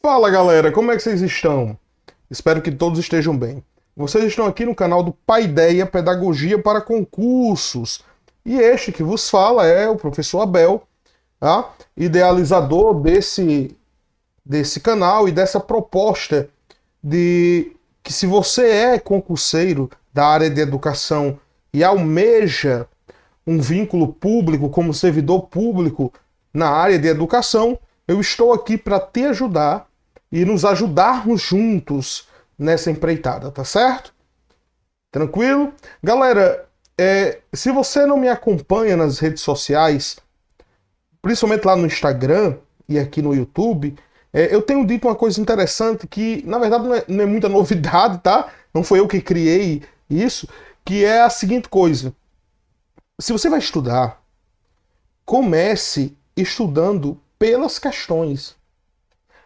Fala galera, como é que vocês estão? Espero que todos estejam bem. Vocês estão aqui no canal do Paideia Pedagogia para Concursos. E este que vos fala é o professor Abel, tá? Idealizador desse canal e dessa proposta de que, se você é concurseiro da área de educação e almeja um vínculo público como servidor público na área de educação, eu estou aqui para te ajudar e nos ajudarmos juntos nessa empreitada, tá certo? Tranquilo? Galera, se você não me acompanha nas redes sociais, principalmente lá no Instagram e aqui no YouTube, eu tenho dito uma coisa interessante que, na verdade, não é muita novidade, tá? Não foi eu que criei isso, que é a seguinte coisa. Se você vai estudar, comece estudando pelas questões.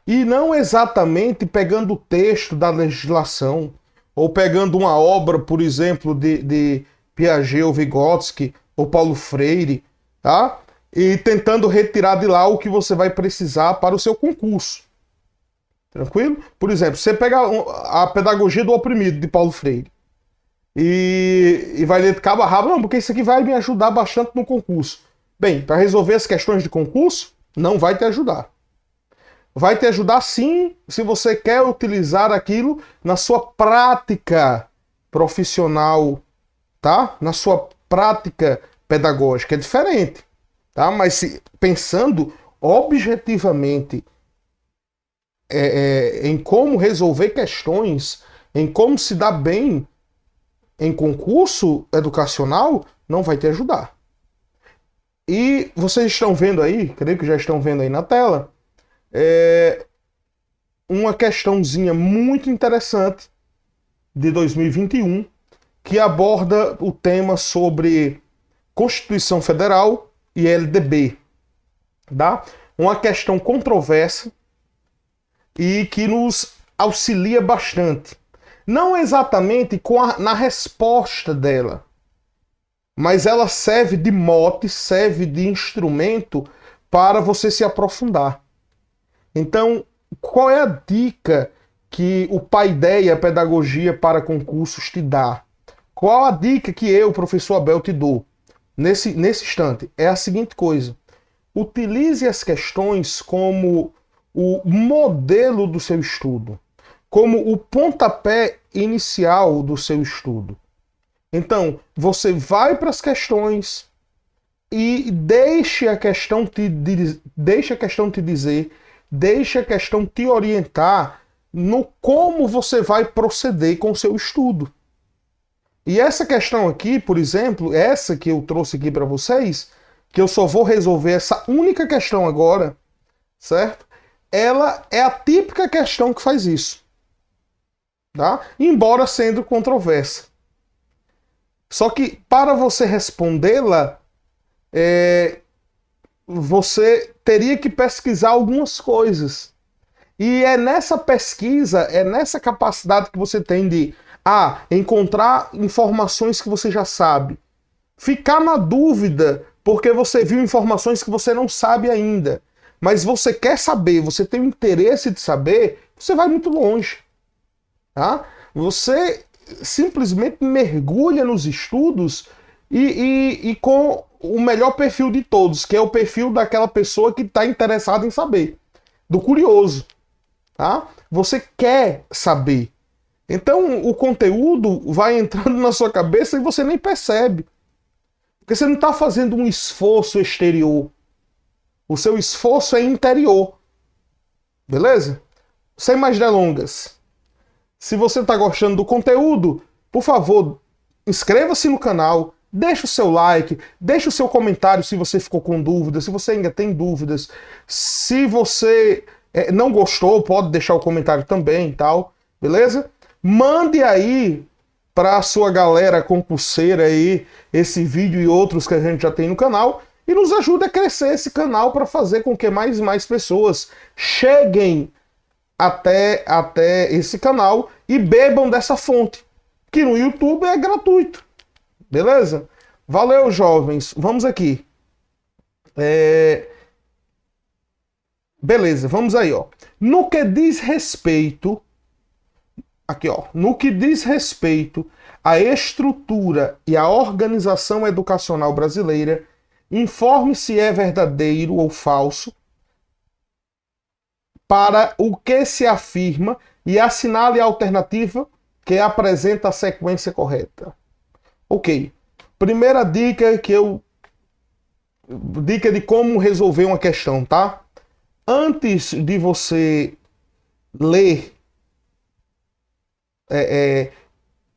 E não exatamente pegando o texto da legislação, ou pegando uma obra, por exemplo, de Piaget ou Vygotsky, ou Paulo Freire, tá? E tentando retirar de lá o que você vai precisar para o seu concurso. Tranquilo? Por exemplo, você pega a Pedagogia do Oprimido, de Paulo Freire, e vai ler de cabo a rabo, não, porque isso aqui vai me ajudar bastante no concurso. Bem, para resolver as questões de concurso, não vai te ajudar. Vai te ajudar sim, se você quer utilizar aquilo na sua prática profissional, tá? Na sua prática pedagógica. É diferente, tá? Mas pensando objetivamente em como resolver questões, em como se dar bem em concurso educacional, não vai te ajudar. E vocês estão vendo aí, creio que já estão vendo aí na tela, uma questãozinha muito interessante de 2021 que aborda o tema sobre Constituição Federal e LDB, tá? Uma questão controversa e que nos auxilia bastante. Não exatamente na resposta dela, mas ela serve de mote, serve de instrumento para você se aprofundar. Então, qual é a dica que o Paideia Pedagogia para Concursos te dá? Qual a dica que eu, professor Abel, te dou nesse instante? É a seguinte coisa. Utilize as questões como o modelo do seu estudo, como o pontapé inicial do seu estudo. Então, você vai para as questões e deixe a questão te dizer, deixe a questão te orientar no como você vai proceder com o seu estudo. E essa questão aqui, por exemplo, essa que eu trouxe aqui para vocês, que eu só vou resolver essa única questão agora, certo? Ela é a típica questão que faz isso, tá? Embora sendo controversa. Só que para você respondê-la, você teria que pesquisar algumas coisas. E é nessa pesquisa, é nessa capacidade que você tem de encontrar informações que você já sabe. Ficar na dúvida porque você viu informações que você não sabe ainda. Mas você quer saber, você tem o interesse de saber, você vai muito longe. Tá? Você simplesmente mergulha nos estudos e com o melhor perfil de todos, que é o perfil daquela pessoa que está interessada em saber, do curioso. Tá? Você quer saber. Então o conteúdo vai entrando na sua cabeça e você nem percebe. Porque você não está fazendo um esforço exterior. O seu esforço é interior. Beleza? Sem mais delongas. Se você está gostando do conteúdo, por favor, inscreva-se no canal, deixe o seu like, deixe o seu comentário se você ficou com dúvidas, se você ainda tem dúvidas. Se você não gostou, pode deixar o comentário também e tal, beleza? Mande aí para a sua galera concurseira aí esse vídeo e outros que a gente já tem no canal e nos ajude a crescer esse canal para fazer com que mais e mais pessoas cheguem até esse canal e bebam dessa fonte, que no YouTube é gratuito. Beleza? Valeu, jovens. Vamos aqui. Beleza, vamos aí, ó. No que diz respeito, aqui, ó, no que diz respeito à estrutura e à organização educacional brasileira, informe se é verdadeiro ou falso para o que se afirma e assinale a alternativa que apresenta a sequência correta. Ok. Primeira dica dica de como resolver uma questão, tá? Antes de você ler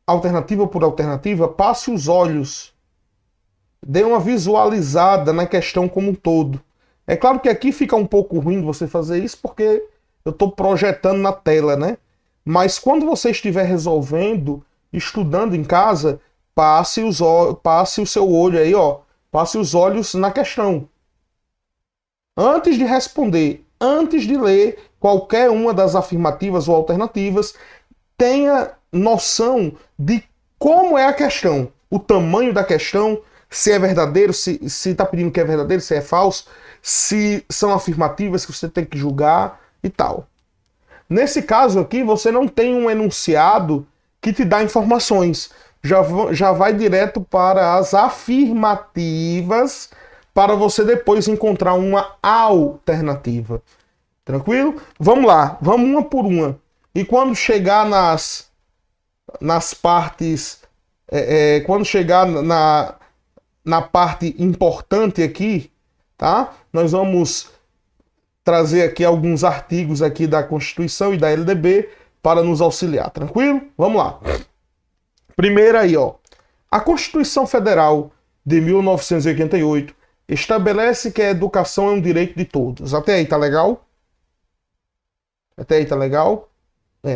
alternativa por alternativa, passe os olhos, dê uma visualizada na questão como um todo. É claro que aqui fica um pouco ruim você fazer isso porque eu estou projetando na tela, né? Mas quando você estiver resolvendo, estudando em casa, passe o seu olho aí, ó, passe os olhos na questão. Antes de responder, antes de ler qualquer uma das afirmativas ou alternativas, tenha noção de como é a questão, o tamanho da questão, se é verdadeiro, se está pedindo que é verdadeiro, se é falso, se são afirmativas que você tem que julgar e tal. Nesse caso aqui, você não tem um enunciado que te dá informações. Já vai direto para as afirmativas para você depois encontrar uma alternativa. Tranquilo? Vamos lá, vamos uma por uma. E quando chegar nas partes, quando chegar na parte importante aqui, tá? Nós vamos trazer aqui alguns artigos aqui da Constituição e da LDB para nos auxiliar, tranquilo? Vamos lá. Primeiro aí, ó. A Constituição Federal de 1988 estabelece que a educação é um direito de todos. Até aí tá legal? Até aí tá legal?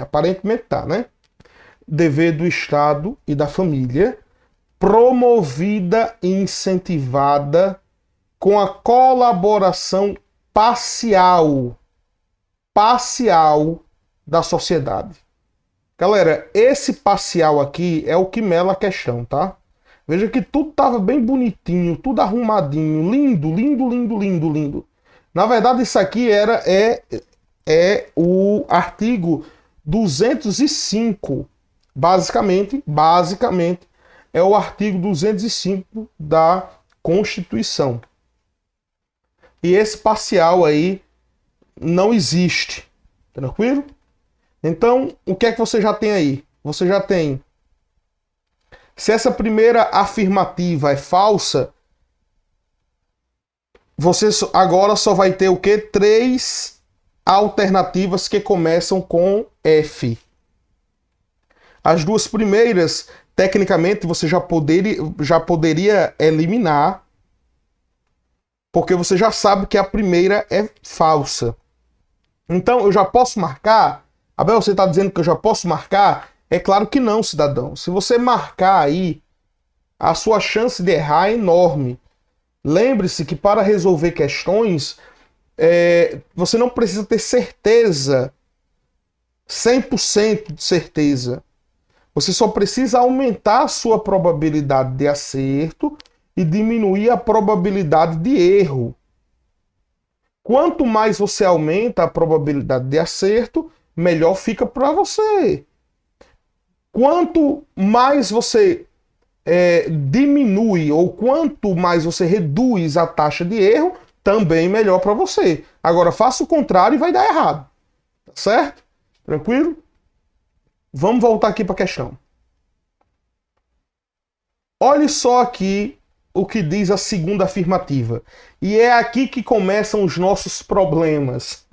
Aparentemente tá, né? Dever do Estado e da família, promovida e incentivada com a colaboração parcial da sociedade. Galera, esse parcial aqui é o que mela a questão, tá? Veja que tudo tava bem bonitinho, tudo arrumadinho, lindo, lindo, lindo, lindo, lindo. Na verdade, isso aqui é o artigo 205. Basicamente, é o artigo 205 da Constituição. E esse parcial aí não existe. Tranquilo? Então, o que é que você já tem aí? Você já tem... Se essa primeira afirmativa é falsa, você agora só vai ter o quê? 3 alternativas que começam com F. As duas primeiras, tecnicamente, você já poderia eliminar, porque você já sabe que a primeira é falsa. Então, eu já posso marcar? Abel, você está dizendo que eu já posso marcar? É claro que não, cidadão. Se você marcar aí, a sua chance de errar é enorme. Lembre-se que para resolver questões, você não precisa ter certeza, 100% de certeza. Você só precisa aumentar a sua probabilidade de acerto e diminuir a probabilidade de erro. Quanto mais você aumenta a probabilidade de acerto, melhor fica para você. Quanto mais você diminui ou quanto mais você reduz a taxa de erro, também melhor para você. Agora, faça o contrário e vai dar errado. Tá certo? Tranquilo? Vamos voltar aqui para a questão. Olhe só aqui o que diz a segunda afirmativa. E é aqui que começam os nossos problemas.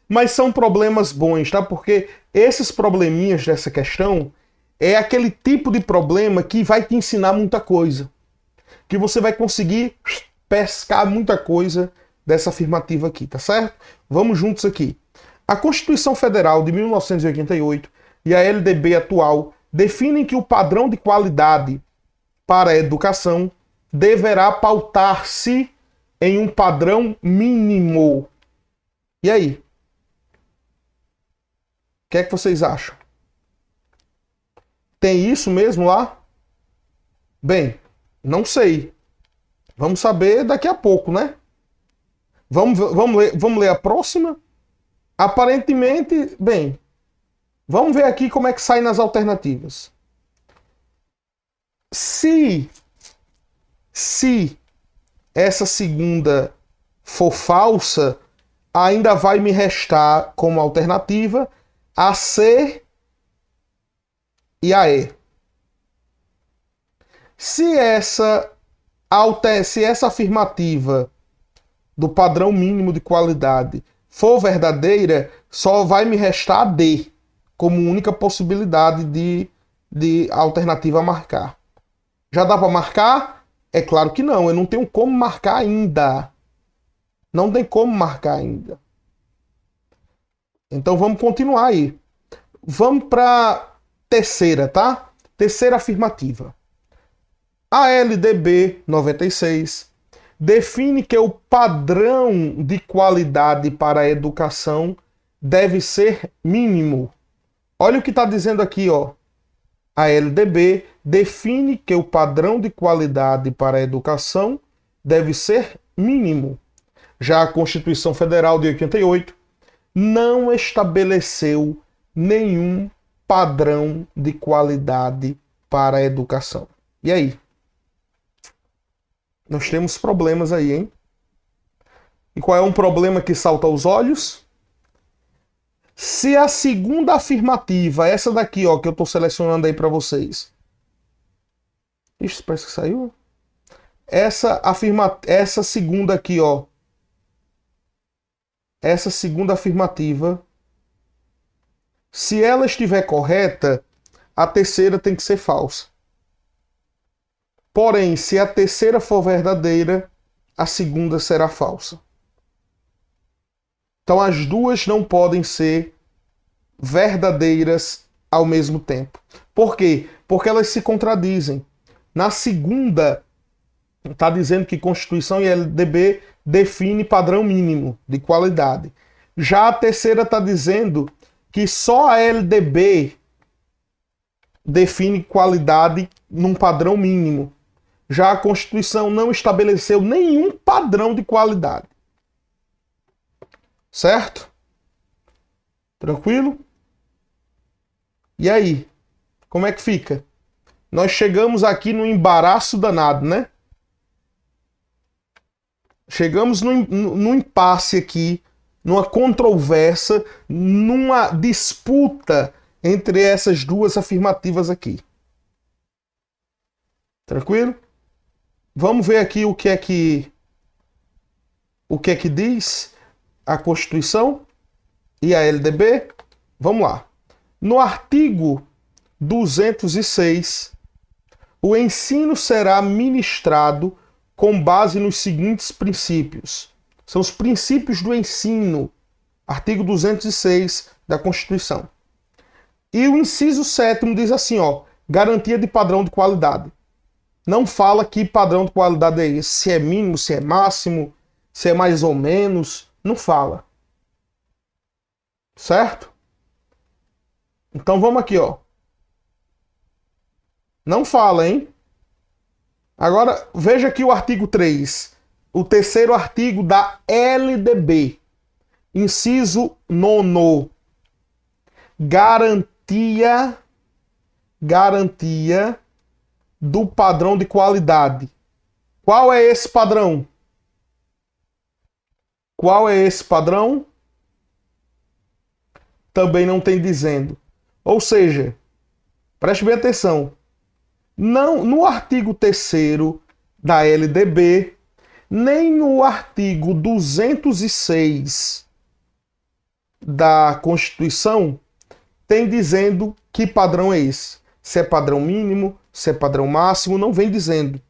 Mas são problemas bons, tá? Porque esses probleminhas dessa questão é aquele tipo de problema que vai te ensinar muita coisa. Que você vai conseguir pescar muita coisa dessa afirmativa aqui, tá certo? Vamos juntos aqui. A Constituição Federal de 1988 e a LDB atual definem que o padrão de qualidade para a educação deverá pautar-se em um padrão mínimo. E aí? O que é que vocês acham? Tem isso mesmo lá? Bem, não sei. Vamos saber daqui a pouco, né? Vamos ler a próxima? Aparentemente, bem, vamos ver aqui como é que sai nas alternativas. Se essa segunda for falsa, ainda vai me restar como alternativa a C e a E. Se essa afirmativa do padrão mínimo de qualidade for verdadeira, só vai me restar a D como única possibilidade de alternativa a marcar. Já dá para marcar? É claro que não, eu não tenho como marcar ainda. Não tem como marcar ainda. Então vamos continuar aí. Vamos para terceira, tá? Terceira afirmativa. A LDB 96 define que o padrão de qualidade para a educação deve ser mínimo. Olha o que está dizendo aqui, ó. A LDB define que o padrão de qualidade para a educação deve ser mínimo. Já a Constituição Federal de 88 não estabeleceu nenhum padrão de qualidade para a educação. E aí? Nós temos problemas aí, hein? E qual é um problema que salta aos olhos? Se a segunda afirmativa, essa daqui, ó, que eu estou selecionando aí para vocês. Ixi, parece que saiu. Essa segunda aqui, ó. Essa segunda afirmativa, se ela estiver correta, a terceira tem que ser falsa. Porém, se a terceira for verdadeira, a segunda será falsa. Então as duas não podem ser verdadeiras ao mesmo tempo. Por quê? Porque elas se contradizem. Na segunda, está dizendo que Constituição e LDB define padrão mínimo de qualidade. Já a terceira está dizendo que só a LDB define qualidade num padrão mínimo. Já a Constituição não estabeleceu nenhum padrão de qualidade. Certo? Tranquilo? E aí? Como é que fica? Nós chegamos aqui no embaraço danado, né? Chegamos no impasse aqui, numa controvérsia, numa disputa entre essas duas afirmativas aqui. Tranquilo? Vamos ver aqui o que é que diz a Constituição e a LDB. Vamos lá. No artigo 206, o ensino será ministrado com base nos seguintes princípios. São os princípios do ensino. Artigo 206 da Constituição. E o inciso 7º diz assim, ó, garantia de padrão de qualidade. Não fala que padrão de qualidade é esse, se é mínimo, se é máximo, se é mais ou menos, não fala. Certo? Então vamos aqui, ó. Não fala, hein? Agora, veja aqui o artigo 3, o terceiro artigo da LDB. Inciso 9. Garantia do padrão de qualidade. Qual é esse padrão? Qual é esse padrão? Também não tem dizendo. Ou seja, preste bem atenção. Não, no artigo 3º da LDB, nem no artigo 206 da Constituição tem dizendo que padrão é esse. Se é padrão mínimo, se é padrão máximo, não vem dizendo.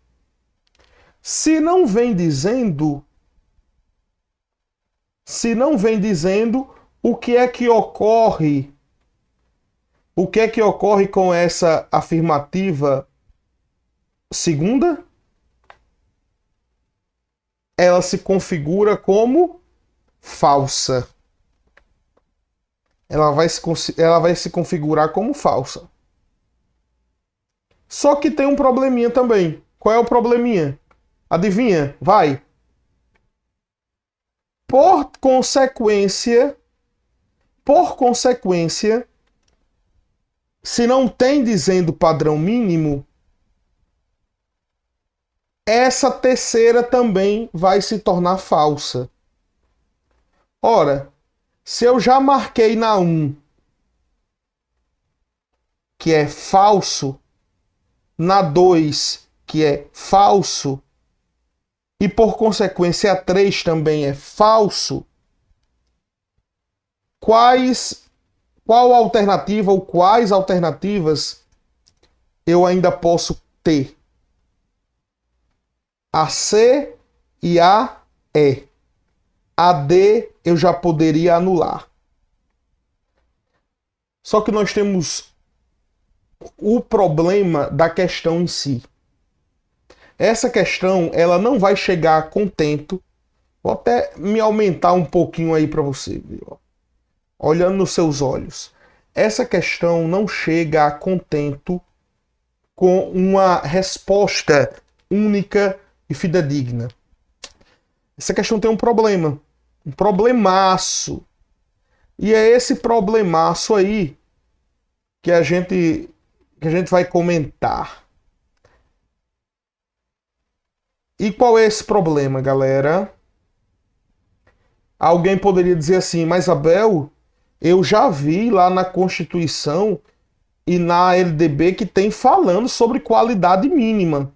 Se não vem dizendo, o que é que ocorre? O que é que ocorre com essa afirmativa segunda? Ela se configura como falsa. Ela vai se configurar como falsa. Só que tem um probleminha também. Qual é o probleminha? Adivinha? Vai. Por consequência, se não tem dizendo padrão mínimo, essa terceira também vai se tornar falsa. Ora, se eu já marquei na 1 que é falso, na 2 que é falso, e por consequência a 3 também é falso, qual alternativa ou quais alternativas eu ainda posso ter? A C e a E. A D eu já poderia anular. Só que nós temos o problema da questão em si. Essa questão, ela não vai chegar a contento. Vou até me aumentar um pouquinho aí para você, viu? Olhando nos seus olhos. Essa questão não chega a contento com uma resposta única e fidedigna. Essa questão tem um problema. Um problemaço. E é esse problemaço aí que a gente vai comentar. E qual é esse problema, galera? Alguém poderia dizer assim, mas Abel, eu já vi lá na Constituição e na LDB que tem falando sobre qualidade mínima.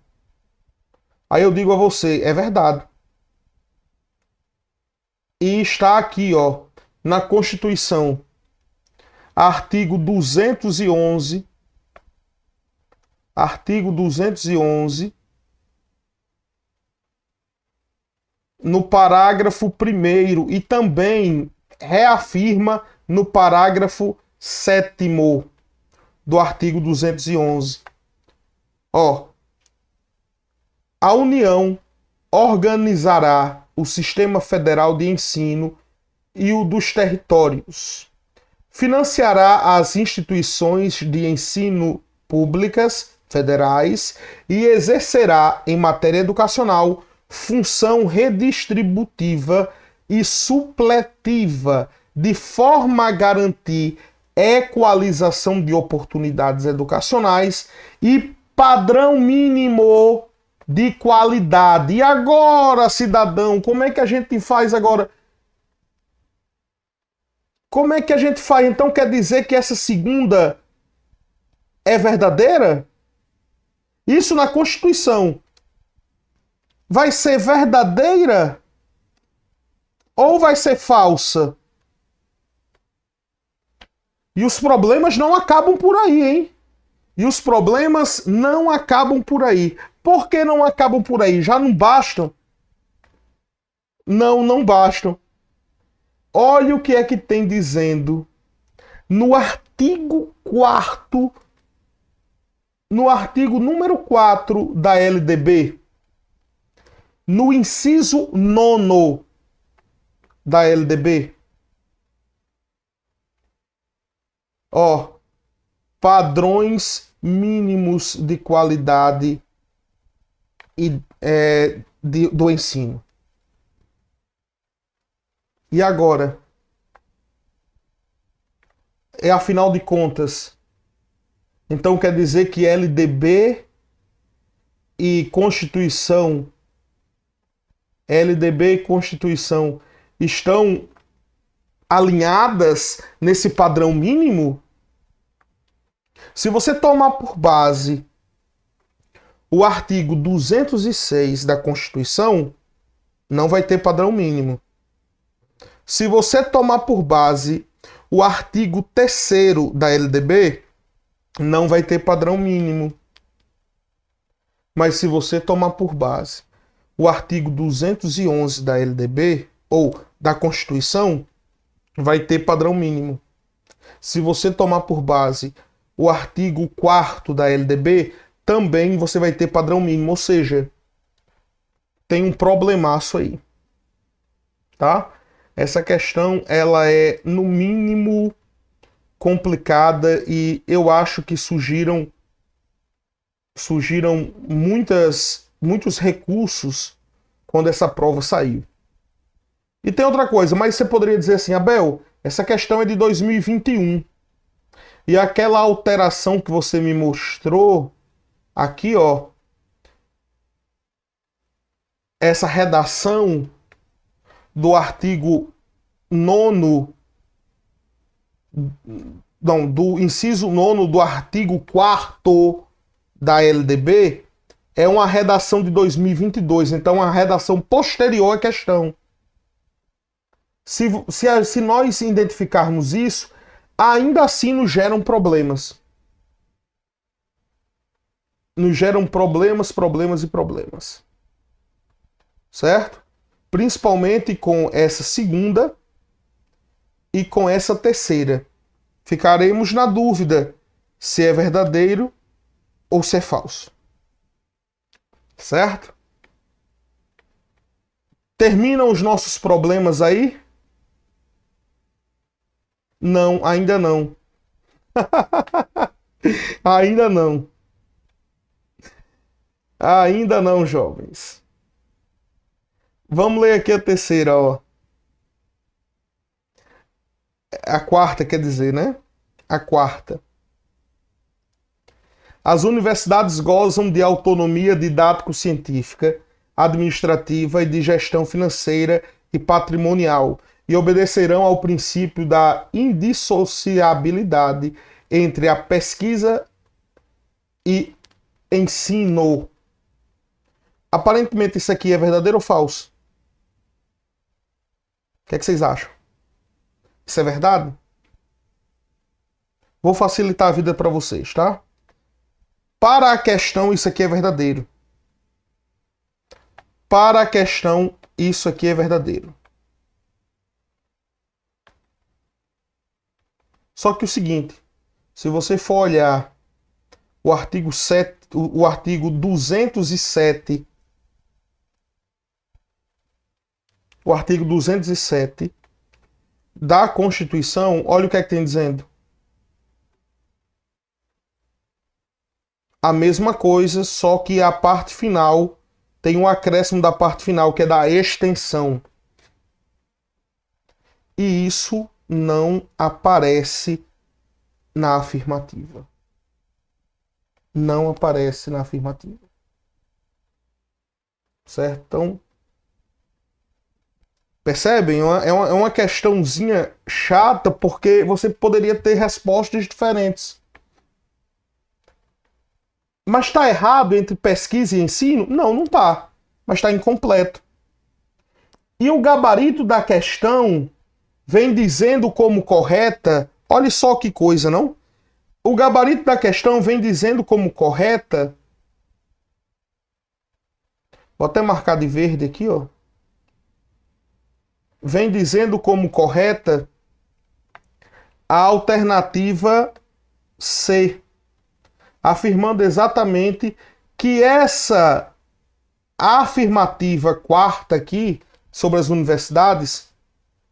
Aí eu digo a você, é verdade. E está aqui, ó, na Constituição, artigo 211, no parágrafo 1º e também reafirma no parágrafo 7º do artigo 211. Ó, a União organizará o Sistema Federal de Ensino e o dos territórios. Financiará as instituições de ensino públicas federais e exercerá, em matéria educacional, função redistributiva e supletiva, de forma a garantir equalização de oportunidades educacionais e padrão mínimo de qualidade. E agora, cidadão, como é que a gente faz agora? Como é que a gente faz? Então quer dizer que essa segunda é verdadeira? Isso na Constituição vai ser verdadeira ou vai ser falsa? E os problemas não acabam por aí, hein? E os problemas não acabam por aí. Por que não acabam por aí? Já não bastam? Não bastam. Olha o que é que tem dizendo no artigo 4º, no artigo número 4 da LDB, no inciso 9º da LDB. Ó, padrões mínimos de qualidade e, do ensino. E agora? Afinal de contas, então quer dizer que LDB e Constituição estão alinhadas nesse padrão mínimo? Se você tomar por base o artigo 206 da Constituição, não vai ter padrão mínimo. Se você tomar por base o artigo 3º da LDB, não vai ter padrão mínimo. Mas se você tomar por base o artigo 211 da LDB, ou da Constituição, vai ter padrão mínimo. Se você tomar por base o artigo 4º da LDB, também você vai ter padrão mínimo. Ou seja, tem um problemaço aí. Tá? Essa questão, ela é, no mínimo, complicada e eu acho que surgiram muitos recursos quando essa prova saiu. E tem outra coisa, mas você poderia dizer assim, Abel, essa questão é de 2021. E aquela alteração que você me mostrou aqui, ó, essa redação do artigo 9º, não, do inciso 9º do artigo 4º da LDB, é uma redação de 2022, então uma redação posterior à questão. Se nós identificarmos isso, ainda assim nos geram problemas. Nos geram problemas, problemas e problemas. Certo? Principalmente com essa segunda e com essa terceira. Ficaremos na dúvida se é verdadeiro ou se é falso. Certo? Terminam os nossos problemas aí? Não, ainda não. Ainda não. Ainda não, jovens. Vamos ler aqui a terceira, ó. A quarta, quer dizer, né? A quarta. As universidades gozam de autonomia didático-científica, administrativa e de gestão financeira e patrimonial e obedecerão ao princípio da indissociabilidade entre a pesquisa e ensino. Aparentemente isso aqui é verdadeiro ou falso? O que é que vocês acham? Isso é verdade? Vou facilitar a vida para vocês, tá? Para a questão, isso aqui é verdadeiro. Para a questão, isso aqui é verdadeiro. Só que o seguinte, se você for olhar o artigo 7, o artigo 207, o artigo 207 da Constituição, olha o que é que tem dizendo. A mesma coisa, só que a parte final tem um acréscimo da parte final, que é da extensão. E isso não aparece na afirmativa. Não aparece na afirmativa. Certo? Então, percebem? É uma questãozinha chata, porque você poderia ter respostas diferentes. Mas está errado entre pesquisa e ensino? Não, não está. Mas está incompleto. E o gabarito da questão vem dizendo como correta. Olha só que coisa, não? O gabarito da questão vem dizendo como correta. Vou até marcar de verde aqui, ó. Vem dizendo como correta a alternativa C, afirmando exatamente que essa afirmativa quarta aqui sobre as universidades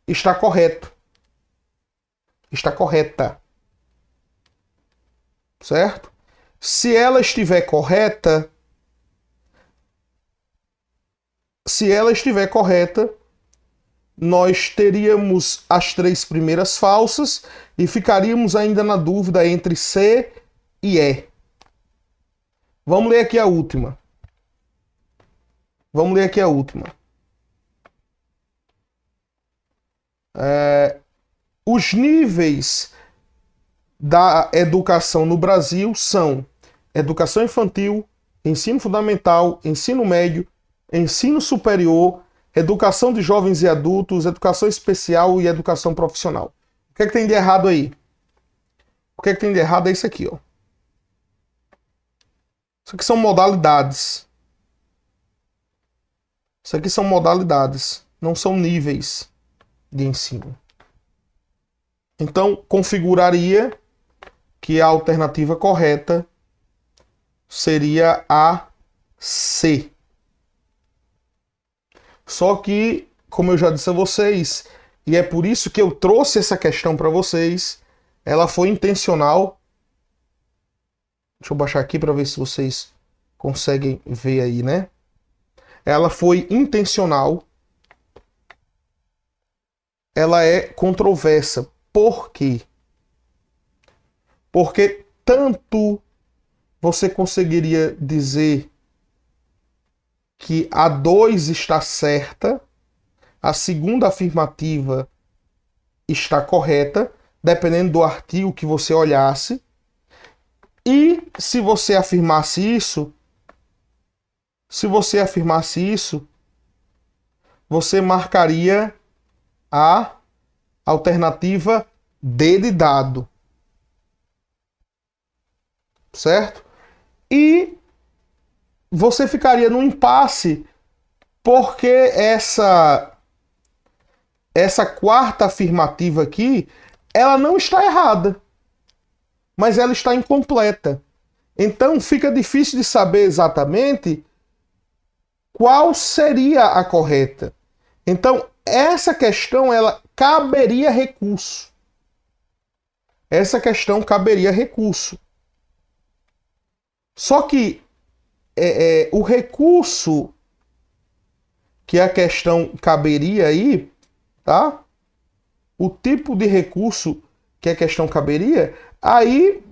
está correto. Está correta. Certo? Se ela estiver correta, nós teríamos as três primeiras falsas e ficaríamos ainda na dúvida entre C e E. Vamos ler aqui a última. Os níveis da educação no Brasil são educação infantil, ensino fundamental, ensino médio, ensino superior, educação de jovens e adultos, educação especial e educação profissional. O que é que tem de errado aí? O que é que tem de errado é isso aqui, ó. Isso aqui são modalidades. Isso aqui são modalidades, não são níveis de ensino. Então, configuraria que a alternativa correta seria a C. Só que, como eu já disse a vocês, e é por isso que eu trouxe essa questão para vocês, ela foi intencional. Deixa eu baixar aqui para ver se vocês conseguem ver aí, né? Ela foi intencional. ela é controversa. Por quê? Porque tanto você conseguiria dizer que a 2 está certa, a segunda afirmativa está correta, dependendo do artigo que você olhasse. E se você afirmasse isso, você marcaria a alternativa D de dado. Certo? E você ficaria no impasse porque essa quarta afirmativa aqui, ela não está errada, mas ela está incompleta. Então fica difícil de saber exatamente qual seria a correta. Então essa questão, ela caberia recurso. Essa questão caberia recurso. Só que o recurso que a questão caberia aí, tá? O tipo de recurso que a questão caberia, aí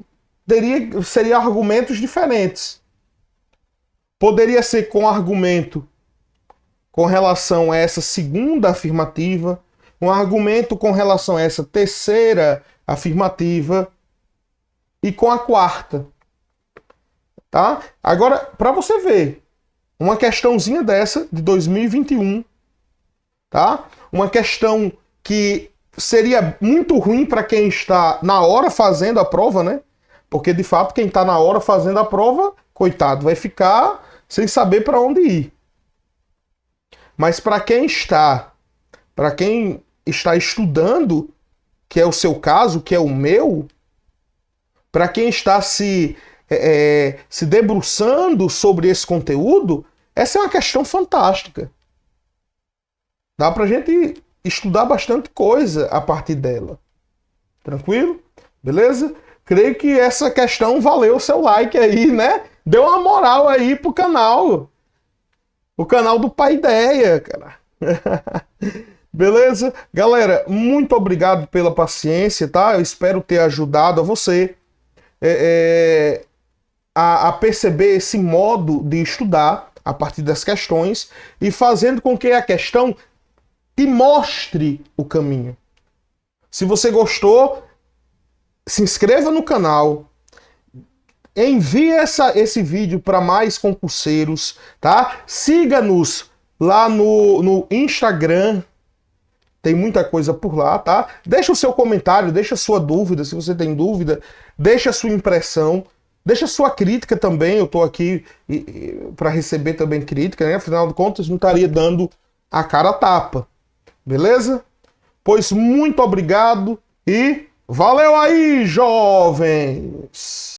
seria argumentos diferentes. Poderia ser com argumento com relação a essa segunda afirmativa, um argumento com relação a essa terceira afirmativa e com a quarta. Tá? Agora, para você ver, uma questãozinha dessa de 2021, tá? Uma questão que seria muito ruim para quem está na hora fazendo a prova, né? Porque de fato quem está na hora fazendo a prova, coitado, vai ficar sem saber para onde ir. Mas para quem está estudando, que é o seu caso, que é o meu, para quem está se debruçando sobre esse conteúdo, essa é uma questão fantástica. Dá pra gente estudar bastante coisa a partir dela. Tranquilo? Beleza? Creio que essa questão valeu o seu like aí, né? Deu uma moral aí pro canal. O canal do Paideia, cara. Beleza? Galera, muito obrigado pela paciência, tá? Eu espero ter ajudado a você a perceber esse modo de estudar a partir das questões e fazendo com que a questão te mostre o caminho. Se você gostou, se inscreva no canal, envie esse vídeo para mais concurseiros, tá? Siga-nos lá no Instagram, tem muita coisa por lá, tá? Deixa o seu comentário, deixa a sua dúvida, se você tem dúvida, deixa a sua impressão, deixa a sua crítica também, eu tô aqui para receber também crítica, né? Afinal de contas, não estaria dando a cara a tapa, beleza? Pois muito obrigado e valeu aí, jovens!